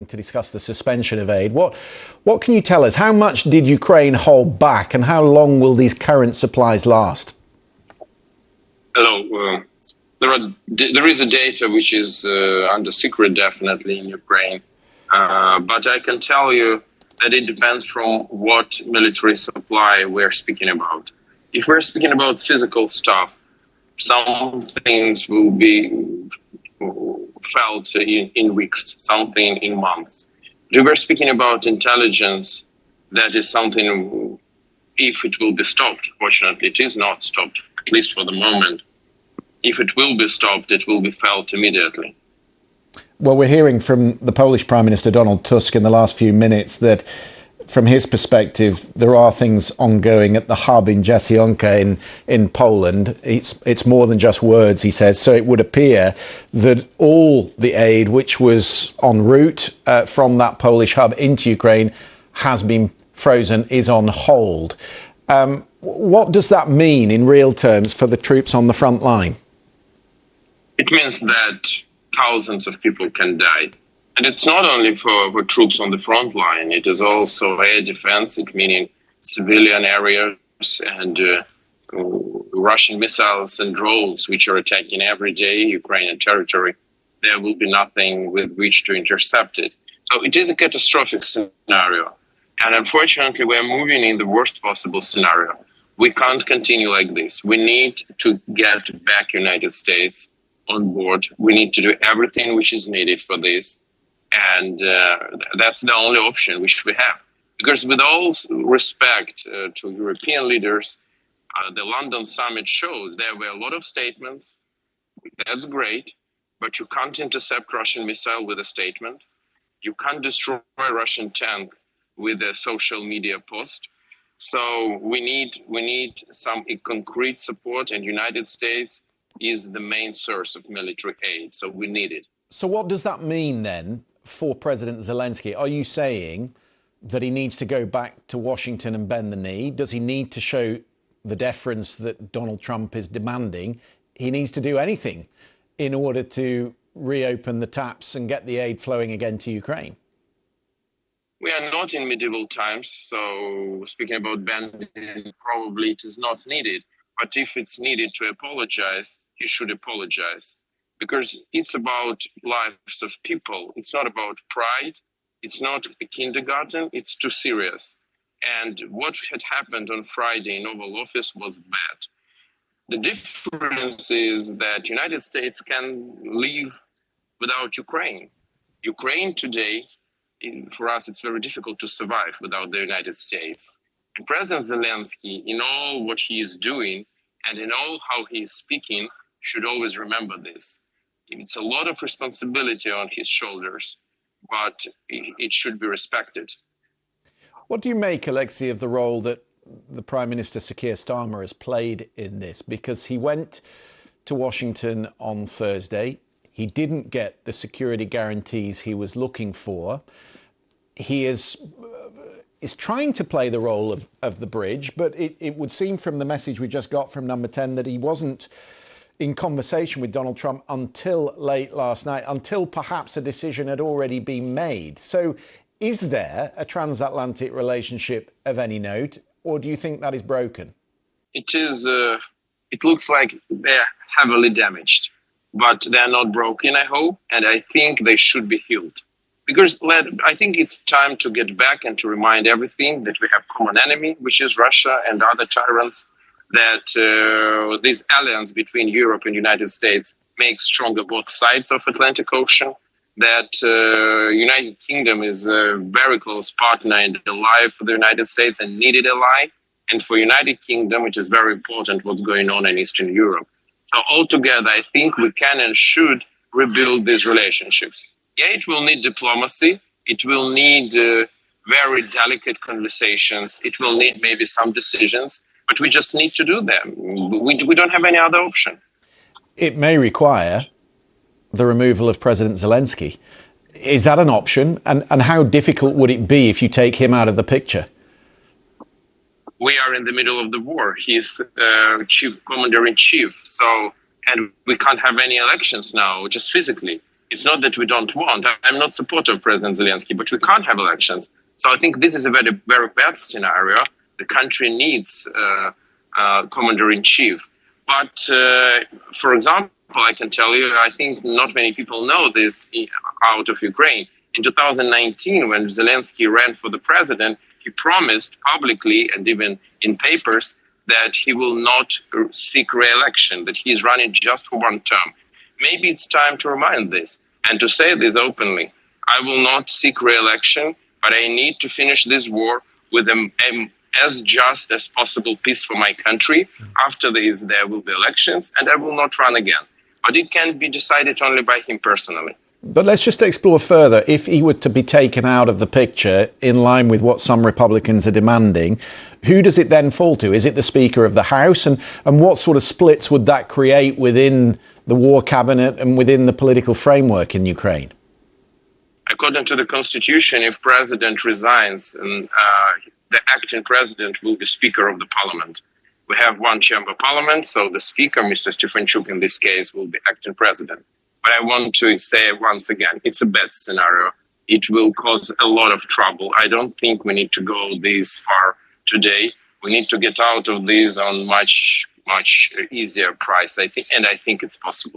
to discuss the suspension of aid. What can you tell us? How much did Ukraine hold back, and how long will these current supplies last? Hello. There is a data which is under secret, definitely, in Ukraine. But I can tell you that it depends from what military supply we're speaking about. If we're speaking about physical stuff, some things will be felt in weeks, something in months. If we're speaking about intelligence, that is something, if it will be stopped, fortunately it is not stopped, at least for the moment. If it will be stopped, it will be felt immediately. Well, we're hearing from the Polish Prime Minister Donald Tusk in the last few minutes that, from his perspective, there are things ongoing at the hub in Jasionka in Poland. It's more than just words, he says. So it would appear that all the aid which was en route from that Polish hub into Ukraine has been frozen, is on hold. What does that mean in real terms for the troops on the front line? It means that thousands of people can die. And it's not only for troops on the front line, it is also air defense, it meaning civilian areas and Russian missiles and drones, which are attacking every day Ukrainian territory. There will be nothing with which to intercept it. So it is a catastrophic scenario. And unfortunately, we're moving in the worst possible scenario. We can't continue like this. We need to get back United States on board. We need to do everything which is needed for this. And that's the only option which we have. Because with all respect to European leaders, the London summit showed there were a lot of statements. That's great, but you can't intercept Russian missile with a statement. You can't destroy a Russian tank with a social media post. So we need some concrete support, and United States is the main source of military aid. So we need it. So what does that mean then for President Zelensky? Are you saying that he needs to go back to Washington and bend the knee? Does he need to show the deference that Donald Trump is demanding? He needs to do anything in order to reopen the taps and get the aid flowing again to Ukraine? We are not in medieval times, so speaking about bending, probably it is not needed. But if it's needed to apologize, he should apologize. Because it's about lives of people. It's not about pride. It's not a kindergarten. It's too serious. And what had happened on Friday in Oval Office was bad. The difference is that United States can live without Ukraine. Ukraine today, for us, it's very difficult to survive without the United States. And President Zelensky, in all what he is doing and in all how he is speaking, should always remember this. It's a lot of responsibility on his shoulders, but it should be respected. What do you make, Alexei, of the role that the Prime Minister Sir Keir Starmer has played in this? Because he went to Washington on Thursday. He didn't get the security guarantees he was looking for. He is trying to play the role of the bridge, but it would seem from the message we just got from Number 10 that he wasn't in conversation with Donald Trump until late last night, until perhaps a decision had already been made. So is there a transatlantic relationship of any note, or do you think that is broken? It is. It looks like they're heavily damaged, but they're not broken, I hope, and I think they should be healed. Because I think it's time to get back and to remind everything that we have common enemy, which is Russia and other tyrants, that this alliance between Europe and United States makes stronger both sides of Atlantic Ocean, that United Kingdom is a very close partner and ally for the United States and needed ally, and for United Kingdom, which is very important what's going on in Eastern Europe. So altogether, I think we can and should rebuild these relationships. Yeah, it will need diplomacy. It will need very delicate conversations. It will need maybe some decisions, but we just need to do them. We don't have any other option. It may require the removal of President Zelensky. Is that an option? And how difficult would it be if you take him out of the picture? We are in the middle of the war. He's chief commander-in-chief. So, and we can't have any elections now, just physically. It's not that we don't want. I'm not supporter of President Zelenskyy, but we can't have elections. So I think this is a very, very bad scenario. The country needs commander-in-chief. But, for example, I can tell you, I think not many people know this out of Ukraine. In 2019, when Zelenskyy ran for the president, he promised publicly and even in papers that he will not seek re-election, that he is running just for one term. Maybe it's time to remind this and to say this openly. I will not seek re-election, but I need to finish this war with as just as possible peace for my country. After this, there will be elections, and I will not run again. But it can be decided only by him personally. But let's just explore further. If he were to be taken out of the picture in line with what some Republicans are demanding, who does it then fall to? Is it the Speaker of the House? And what sort of splits would that create within the war cabinet and within the political framework in Ukraine? According to the Constitution, if President resigns, the acting president will be Speaker of the Parliament. We have one chamber parliament, so the Speaker, Mr. Stefanchuk in this case, will be acting president. But I want to say once again, it's a bad scenario. It will cause a lot of trouble. I don't think we need to go this far today. We need to get out of this on much easier price, I think, and I think it's possible.